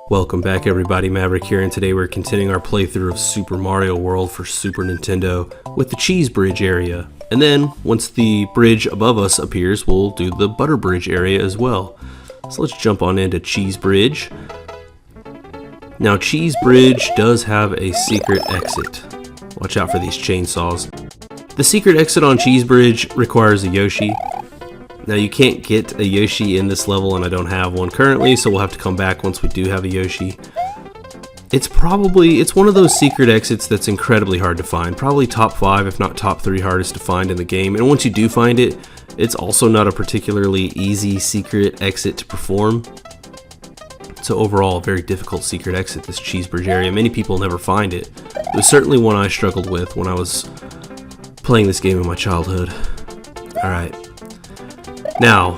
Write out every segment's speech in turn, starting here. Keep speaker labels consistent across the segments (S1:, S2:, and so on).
S1: Welcome back everybody, Maverick here, and today we're continuing our playthrough of Super Mario World for Super Nintendo with the Cheese Bridge area. And then, once the bridge above us appears, we'll do the Butter Bridge area as well. So let's jump on into Cheese Bridge. Now Cheese Bridge does have a secret exit. Watch out for these chainsaws. The secret exit on Cheese Bridge requires a Yoshi. Now you can't get a Yoshi in this level, and I don't have one currently, so we'll have to come back once we do have a Yoshi. It's one of those secret exits that's incredibly hard to find. Probably top 5, if not top 3 hardest to find in the game. And once you do find it, it's also not a particularly easy secret exit to perform. So overall, a very difficult secret exit, this Cheese Bridge area. Many people never find it. It was certainly one I struggled with when I was playing this game in my childhood. Alright. Now,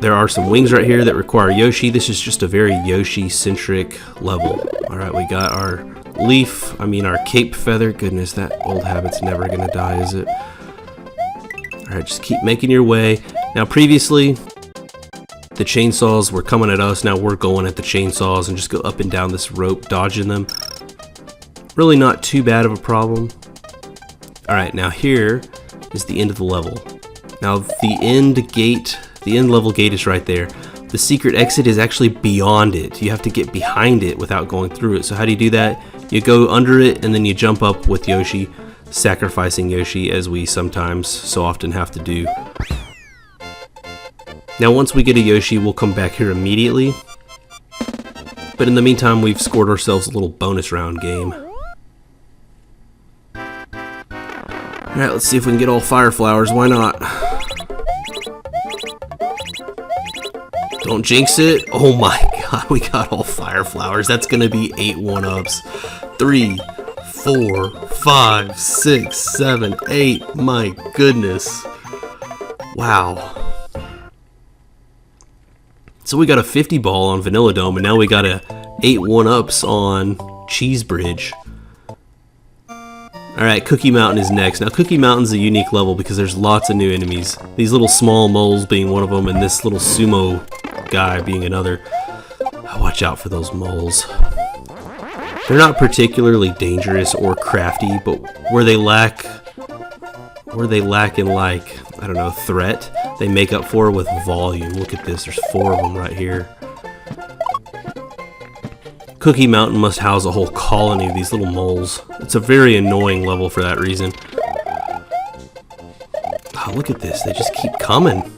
S1: there are some wings right here that require Yoshi. This is just a very Yoshi-centric level. Alright, we got our our cape feather. Goodness, that old habit's never gonna die, is it? Alright, just keep making your way. Now, previously, the chainsaws were coming at us. Now we're going at the chainsaws and just go up and down this rope, dodging them. Really not too bad of a problem. Alright, now here is the end of the level. Now the end level gate is right there. The secret exit is actually beyond it. You have to get behind it without going through it. So how do you do that? You go under it and then you jump up with Yoshi, sacrificing Yoshi, as we sometimes so often have to do. Now once we get a Yoshi, we'll come back here immediately. But in the meantime, we've scored ourselves a little bonus round game. Alright, let's see if we can get all fire flowers. Why not? Don't jinx it. Oh my god, we got all fire flowers. That's gonna be 8 1-ups. 3, 4, 5, 6, 7, 8. My goodness. Wow. So we got a 50 ball on Vanilla Dome, and now we got a 8 1-ups on Cheese Bridge. Alright, Cookie Mountain is next. Now Cookie Mountain's a unique level because there's lots of new enemies. These little small moles being one of them, and this little sumo guy being another. Watch out for those moles. They're not particularly dangerous or crafty, but where they lack in, like, I don't know, threat, they make up for with volume. Look at this, there's 4 of them right here. Cookie Mountain must house a whole colony of these little moles. It's a very annoying level for that reason. Oh, look at this, they just keep coming.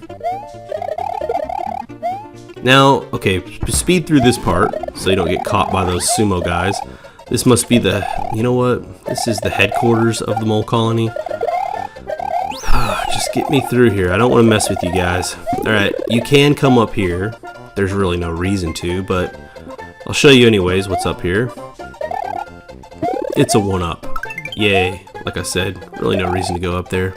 S1: Now, okay, speed through this part so you don't get caught by those sumo guys. This must be the, you know what? This is the headquarters of the mole colony. Just get me through here. I don't want to mess with you guys. Alright, you can come up here. There's really no reason to, but I'll show you anyways what's up here. It's a 1-up. Yay. Like I said, really no reason to go up there.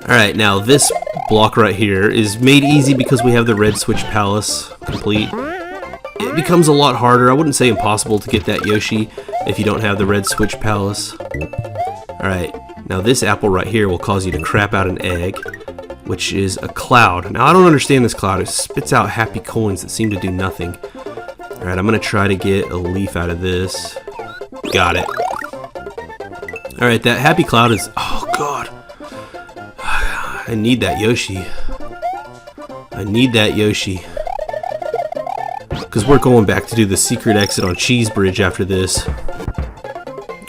S1: Alright, now this block right here is made easy because we have the Red Switch Palace complete. It becomes a lot harder. I wouldn't say impossible to get that Yoshi if you don't have the Red Switch Palace. Alright, now this apple right here will cause you to crap out an egg, which is a cloud. Now I don't understand this cloud. It spits out happy coins that seem to do nothing. Alright, I'm going to try to get a leaf out of this. Got it. Alright, that happy cloud is... Oh god. I need that Yoshi. I need that Yoshi. Because we're going back to do the secret exit on Cheese Bridge after this.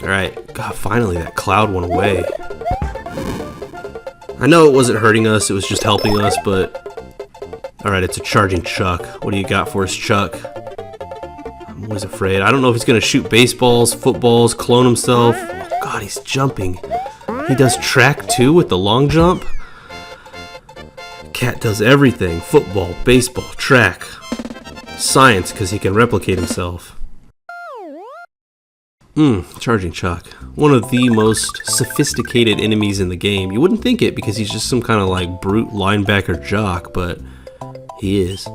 S1: Alright. God, finally that cloud went away. I know it wasn't hurting us, it was just helping us, but... Alright, it's a charging Chuck. What do you got for us, Chuck? I'm always afraid. I don't know if he's going to shoot baseballs, footballs, clone himself. Oh god, he's jumping. He does track too with the long jump? Cat does everything. Football, baseball, track. Science, because he can replicate himself. Charging Chuck. One of the most sophisticated enemies in the game. You wouldn't think it because he's just some kind of like brute linebacker jock, but he is.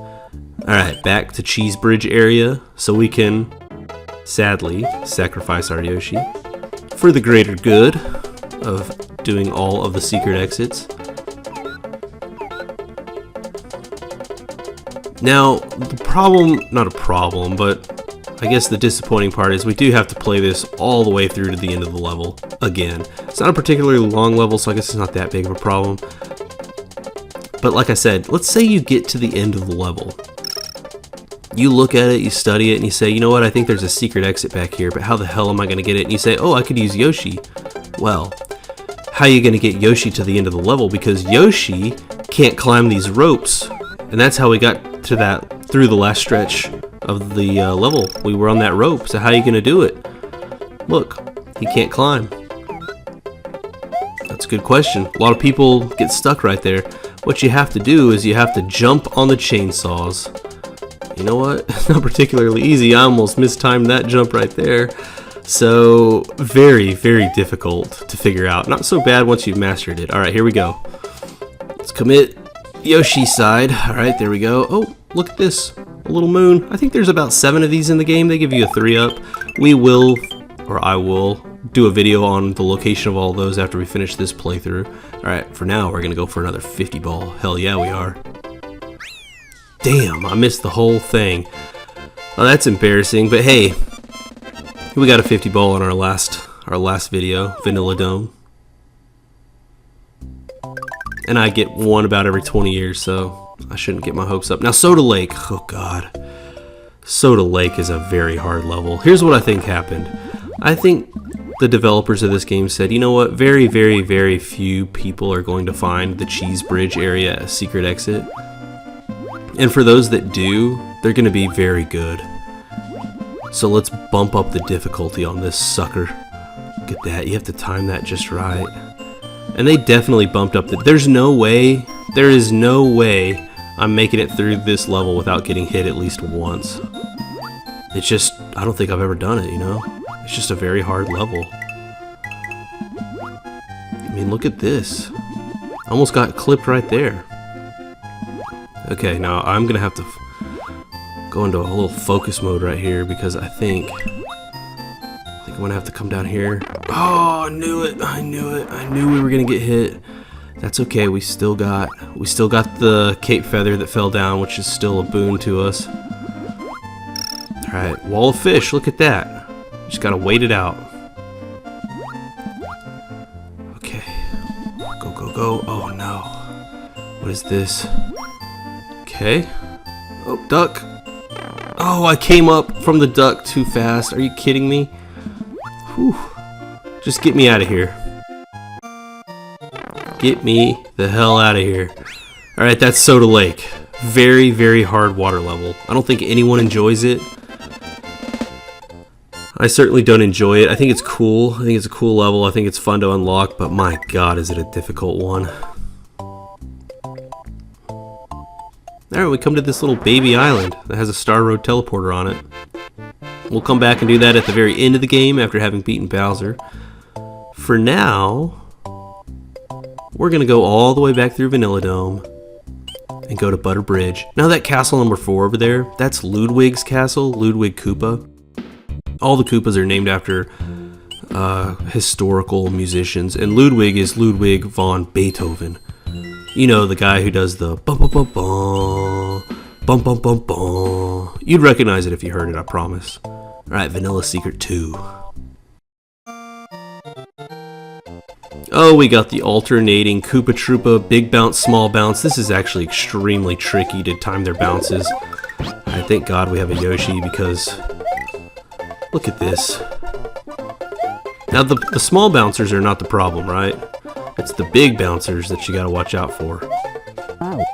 S1: Alright, back to Cheese Bridge area so we can, sadly, sacrifice our Yoshi for the greater good of doing all of the secret exits. Now, the problem, not a problem, but I guess the disappointing part is we do have to play this all the way through to the end of the level again. It's not a particularly long level, so I guess it's not that big of a problem. But like I said, let's say you get to the end of the level. You look at it, you study it, and you say, you know what, I think there's a secret exit back here, but how the hell am I going to get it? And you say, oh, I could use Yoshi. Well, how are you going to get Yoshi to the end of the level? Because Yoshi can't climb these ropes. And that's how we got to that, through the last stretch of the level. We were on that rope, so how are you going to do it? Look, he can't climb. That's a good question. A lot of people get stuck right there. What you have to do is you have to jump on the chainsaws. You know what? It's not particularly easy. I almost mistimed that jump right there. So, very, very difficult to figure out. Not so bad once you've mastered it. Alright, here we go. Let's commit Yoshi's side. Alright, there we go. Oh, look at this. A little moon. I think there's about 7 of these in the game. They give you a 3-up. We will, or I will, do a video on the location of all those after we finish this playthrough. Alright, for now, we're going to go for another 50 ball. Hell yeah, we are. Damn, I missed the whole thing. Oh, that's embarrassing, but hey, we got a 50 ball on our last video, Vanilla Dome. And I get one about every 20 years, so I shouldn't get my hopes up. Now, Soda Lake, oh god. Soda Lake is a very hard level. Here's what I think happened. I think the developers of this game said, you know what, very, very, very few people are going to find the Cheese Bridge area a secret exit. And for those that do, they're going to be very good. So let's bump up the difficulty on this sucker. Look at that, you have to time that just right. And they definitely bumped up the... there is no way I'm making it through this level without getting hit at least once. It's just, I don't think I've ever done it, you know? It's just a very hard level. I mean, look at this. Almost got clipped right there. Okay, now I'm gonna have to go into a little focus mode right here because I think I'm gonna have to come down here. Oh, I knew it! I knew it! I knew we were gonna get hit. That's okay. We still got the cape feather that fell down, which is still a boon to us. All right, wall of fish. Look at that. Just gotta wait it out. Okay, go go go! Oh no! What is this? Okay. Oh, duck. Oh, I came up from the duck too fast. Are you kidding me? Whew. Just get me out of here. Get me the hell out of here. Alright, that's Soda Lake. Very, very hard water level. I don't think anyone enjoys it. I certainly don't enjoy it. I think it's cool. I think it's a cool level. I think it's fun to unlock, but my god, is it a difficult one. Alright, we come to this little baby island that has a Star Road teleporter on it. We'll come back and do that at the very end of the game after having beaten Bowser. For now, we're going to go all the way back through Vanilla Dome and go to Butter Bridge. Now that castle number 4 over there, that's Ludwig's castle, Ludwig Koopa. All the Koopas are named after historical musicians, and Ludwig is Ludwig von Beethoven. You know, the guy who does the bum bum bum bum, bum bum bum bum. You'd recognize it if you heard it, I promise. Alright, Vanilla Secret 2. Oh, we got the alternating Koopa Troopa, big bounce, small bounce. This is actually extremely tricky to time their bounces. I thank God we have a Yoshi because look at this. Now the small bouncers are not the problem, right? It's the big bouncers that you gotta watch out for. Alright.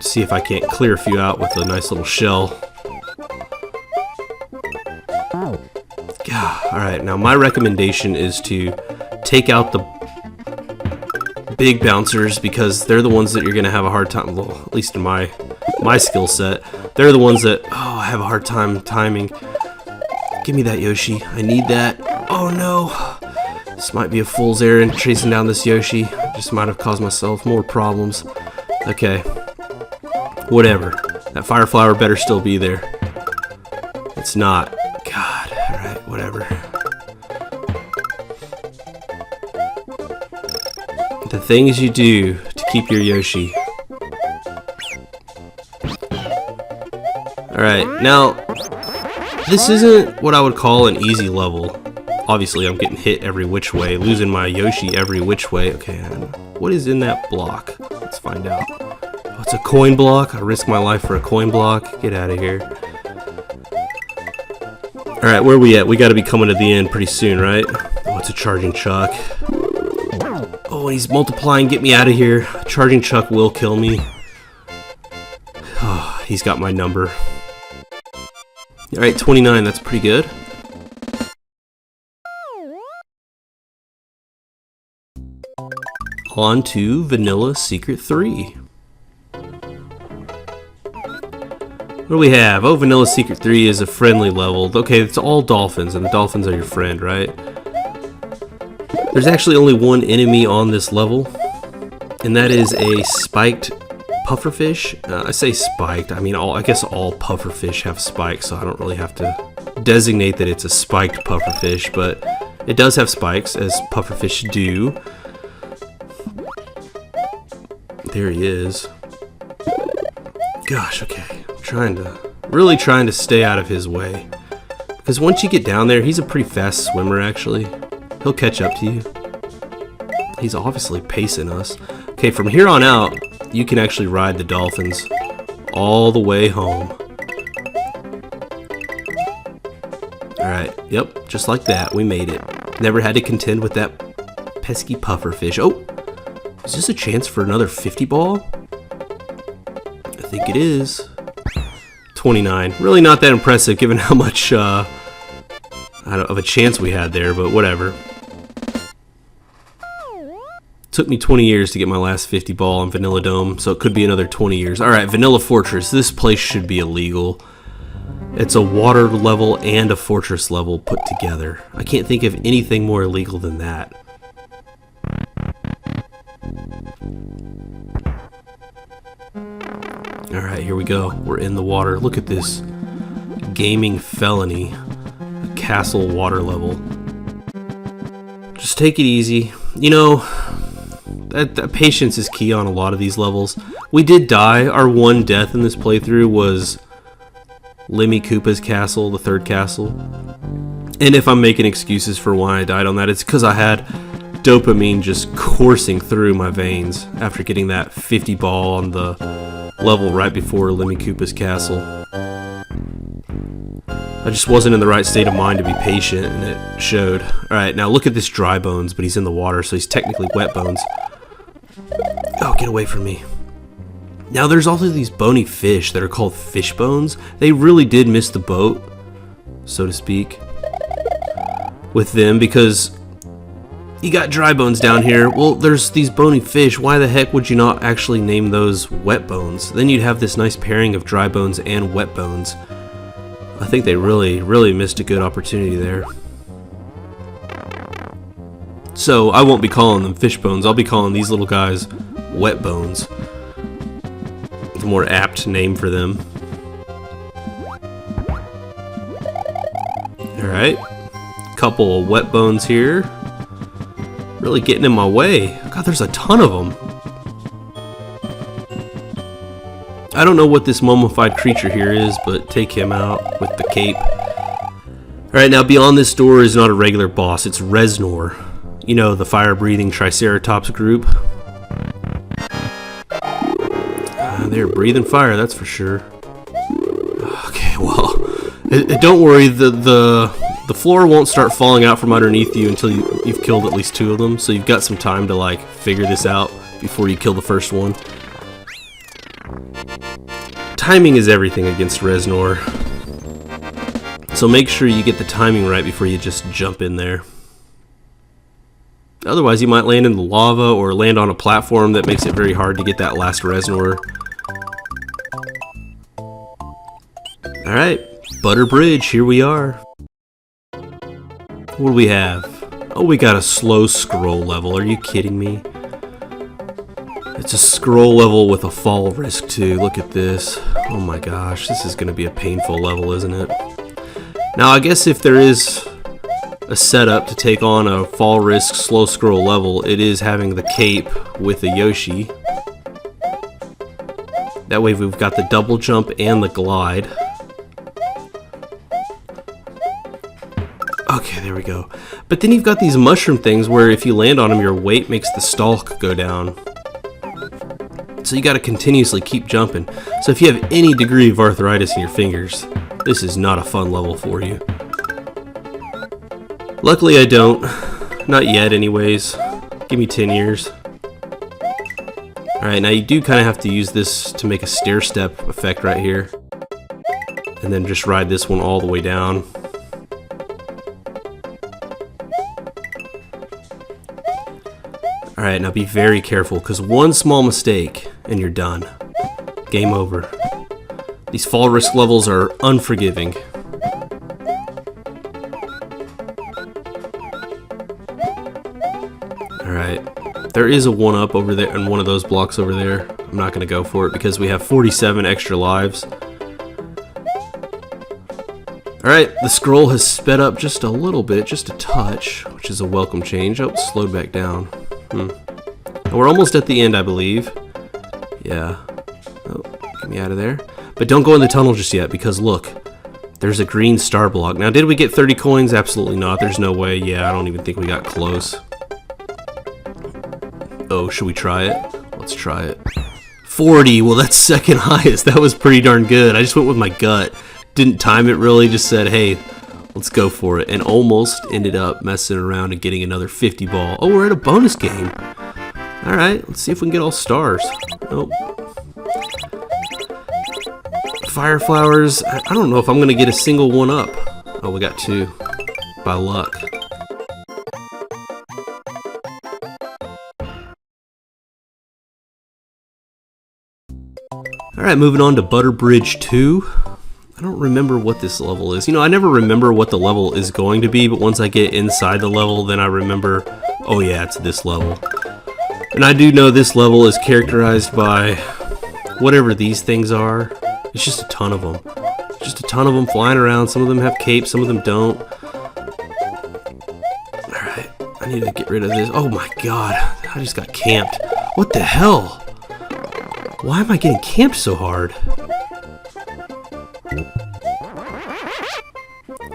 S1: See if I can't clear a few out with a nice little shell. Alright, now my recommendation is to take out the big bouncers because they're the ones that you're gonna have a hard time, well, at least in my skill set, they're the ones that, oh, I have a hard time timing. Give me that Yoshi. I need that. Oh no. This might be a fool's errand chasing down this Yoshi. I just might have caused myself more problems. Okay. Whatever. That fire flower better still be there. It's not. God. Alright, whatever. The things you do to keep your Yoshi. Alright, now, this isn't what I would call an easy level. Obviously, I'm getting hit every which way, losing my Yoshi every which way. Okay, what is in that block? Let's find out. Oh, it's a coin block. I risk my life for a coin block. Get out of here. Alright, where are we at? We gotta be coming to the end pretty soon, right? Oh, it's a charging chuck. Oh, he's multiplying. Get me out of here. Charging chuck will kill me. Oh, he's got my number. Alright, 29. That's pretty good. On to Vanilla Secret 3. What do we have? Oh, Vanilla Secret 3 is a friendly level. Okay, it's all dolphins, and the dolphins are your friend, right? There's actually only one enemy on this level, and that is a spiked pufferfish. I say spiked, I mean, I guess all pufferfish have spikes, so I don't really have to designate that it's a spiked pufferfish, but it does have spikes, as pufferfish do. There he is. Gosh, okay. I'm really trying to stay out of his way. Because once you get down there, he's a pretty fast swimmer, actually. He'll catch up to you. He's obviously pacing us. Okay, from here on out, you can actually ride the dolphins all the way home. Alright, yep, just like that, we made it. Never had to contend with that pesky pufferfish. Oh! Is this a chance for another 50 ball? I think it is. 29. Really not that impressive given how much of a chance we had there, but whatever. Took me 20 years to get my last 50 ball on Vanilla Dome, so it could be another 20 years. Alright, Vanilla Fortress. This place should be illegal. It's a water level and a fortress level put together. I can't think of anything more illegal than that. Alright, here we go. We're in the water. Look at this. Gaming felony. A castle water level. Just take it easy. You know, that patience is key on a lot of these levels. We did die. Our one death in this playthrough was Lemmy Koopa's castle, the third castle. And if I'm making excuses for why I died on that, it's because I had dopamine just coursing through my veins after getting that 50 ball on the level right before Lemmy Koopa's castle. I just wasn't in the right state of mind to be patient, and it showed. Alright, now look at this dry bones, but he's in the water, so he's technically wet bones. Oh, get away from me. Now there's also these bony fish that are called fish bones. They really did miss the boat, so to speak, with them, because you got dry bones down here. Well, there's these bony fish. Why the heck would you not actually name those wet bones? Then you'd have this nice pairing of dry bones and wet bones. I think they really missed a good opportunity there. So I won't be calling them fish bones. I'll be calling these little guys wet bones. It's a more apt name for them. Alright. Couple of wet bones here. Really getting in my way. God, there's a ton of them. I don't know what this mummified creature here is, but take him out with the cape. Alright, now beyond this door is not a regular boss, it's Reznor. You know, the fire-breathing Triceratops group. They're breathing fire, that's for sure. Okay, well, don't worry, the floor won't start falling out from underneath you until you've killed at least 2 of them, so you've got some time to like figure this out before you kill the first one. Timing is everything against Reznor, so make sure you get the timing right before you just jump in there. Otherwise you might land in the lava or land on a platform that makes it very hard to get that last Reznor. Alright, Butter Bridge, here we are. What do we have? Oh, we got a slow scroll level. Are you kidding me? It's a scroll level with a fall risk too. Look at this. Oh my gosh, this is going to be a painful level, isn't it? Now, I guess if there is a setup to take on a fall risk slow scroll level, it is having the cape with the Yoshi. That way we've got the double jump and the glide. Okay, there we go. But then you've got these mushroom things where if you land on them, your weight makes the stalk go down. So you gotta continuously keep jumping. So if you have any degree of arthritis in your fingers, this is not a fun level for you. Luckily I don't. Not yet anyways. Give me 10 years. Alright, now you do kind of have to use this to make a stair step effect right here. And then just ride this one all the way down. Alright, now be very careful, because one small mistake and you're done. Game over. These fall risk levels are unforgiving. Alright. There is a 1-up over there in one of those blocks over there. I'm not going to go for it because we have 47 extra lives. Alright, the scroll has sped up just a little bit, just a touch, which is a welcome change. Oh, slowed back down. We're almost at the end, I believe. Yeah. Oh, get me out of there. But don't go in the tunnel just yet, because look, there's a green star block. Now, did we get 30 coins? Absolutely not. There's no way. Yeah, I don't even think we got close. Oh, should we try it? Let's try it. 40. Well, that's second highest. That was pretty darn good. I just went with my gut. Didn't time it really. Just said, hey, let's go for it. And almost ended up messing around and getting another 50 ball. Oh, we're at a bonus game. Alright, let's see if we can get all stars. Nope. Fire flowers. I don't know if I'm going to get a single 1-up. Oh, we got 2. By luck. Alright, moving on to Butter Bridge 2. I don't remember what this level is. You know, I never remember what the level is going to be, but once I get inside the level, then I remember, oh yeah, it's this level. And I do know this level is characterized by whatever these things are. It's just a ton of them. Just a ton of them flying around. Some of them have capes, some of them don't. Alright, I need to get rid of this. Oh my god, I just got camped. What the hell? Why am I getting camped so hard?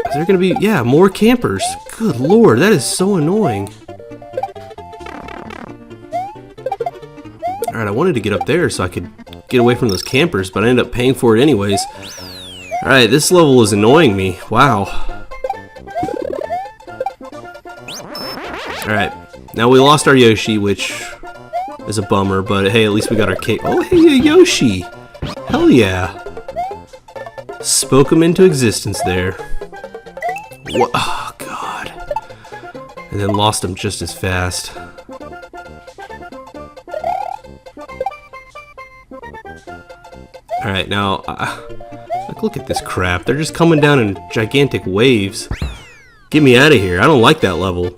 S1: Is there gonna be, yeah, more campers? Good lord, that is so annoying. Alright, I wanted to get up there so I could get away from those campers, but I ended up paying for it anyways. Alright, this level is annoying me. Wow. Alright, now we lost our Yoshi, which is a bummer, but hey, at least we got our cake. Oh, hey, Yoshi! Hell yeah! Spoke him into existence there. What? Oh, God. And then lost him just as fast. Alright, now, look at this crap. They're just coming down in gigantic waves. Get me out of here. I don't like that level.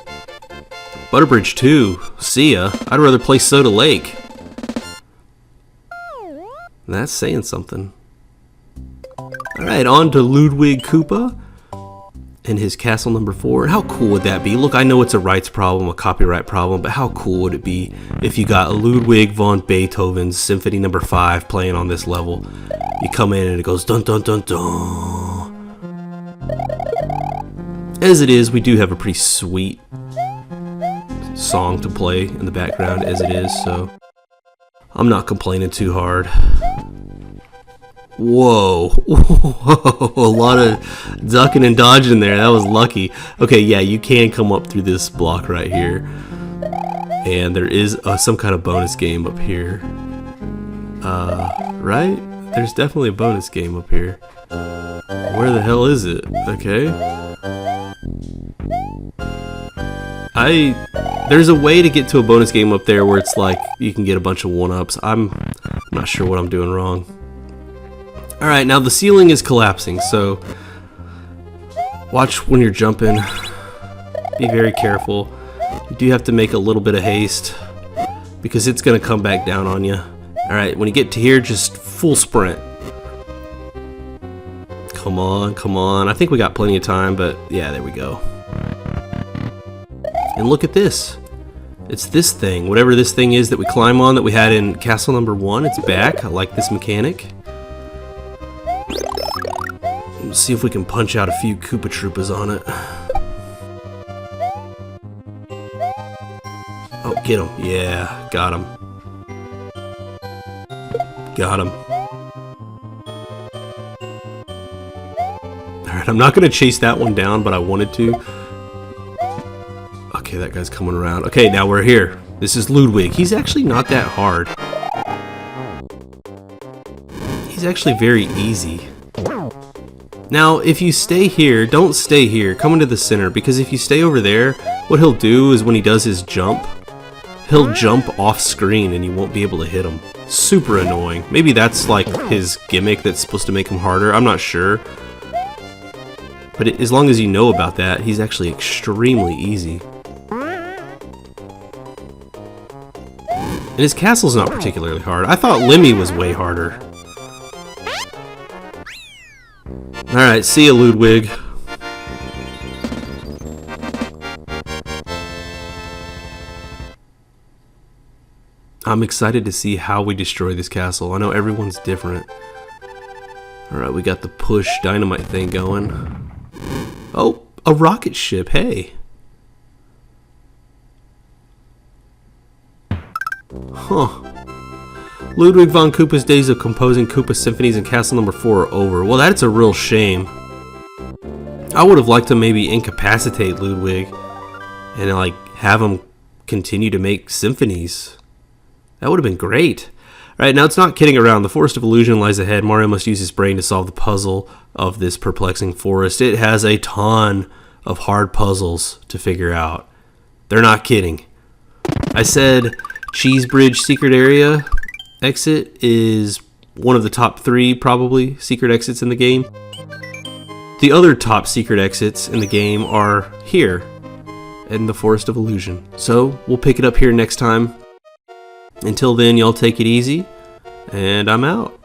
S1: Butterbridge 2. See ya. I'd rather play Soda Lake. That's saying something. Alright, on to Ludwig Koopa and his castle number 4. How cool would that be? Look, I know it's a rights problem, a copyright problem, but how cool would it be if you got Ludwig von Beethoven's Symphony number 5 playing on this level? You come in and it goes dun dun dun dun. As it is, we do have a pretty sweet song to play in the background as it is, so I'm not complaining too hard. Whoa. Whoa, a lot of ducking and dodging there. That was lucky. Okay, yeah, you can come up through this block right here. And there is some kind of bonus game up here. Right? There's definitely a bonus game up here. Where the hell is it? Okay. There's a way to get to a bonus game up there where it's like you can get a bunch of 1-ups. I'm not sure what I'm doing wrong. Alright, now the ceiling is collapsing, so watch when you're jumping. Be very careful. You do have to make a little bit of haste because it's going to come back down on you. Alright, when you get to here, just full sprint. Come on, come on. I think we got plenty of time, but yeah, there we go. And look at this. It's this thing. Whatever this thing is that we climb on that we had in castle number 1. It's back. I like this mechanic. Let's see if we can punch out a few Koopa Troopas on it. Oh, get him. Yeah, got him. Got him. Alright, I'm not going to chase that one down, but I wanted to. Okay, that guy's coming around. Okay, now we're here. This is Ludwig. He's actually not that hard. He's actually very easy. Now, if you stay here, don't stay here. Come into the center, because if you stay over there, what he'll do is when he does his jump, he'll jump off screen and you won't be able to hit him. Super annoying. Maybe that's like his gimmick that's supposed to make him harder. I'm not sure. But as long as you know about that, he's actually extremely easy. And his castle's not particularly hard. I thought Lemmy was way harder. Alright, see ya, Ludwig. I'm excited to see how we destroy this castle. I know everyone's different. Alright, we got the push dynamite thing going. Oh, a rocket ship, hey. Huh. Ludwig von Koopa's days of composing Koopa symphonies in Castle Number 4 are over. Well, that's a real shame. I would have liked to maybe incapacitate Ludwig and like have him continue to make symphonies. That would have been great. Alright, now it's not kidding around. The Forest of Illusion lies ahead. Mario must use his brain to solve the puzzle of this perplexing forest. It has a ton of hard puzzles to figure out. They're not kidding. I said Cheese Bridge secret area exit is one of the top 3 probably secret exits in the game. The other top secret exits in the game are here in the Forest of Illusion. So we'll pick it up here next time. Until then, y'all take it easy, and I'm out.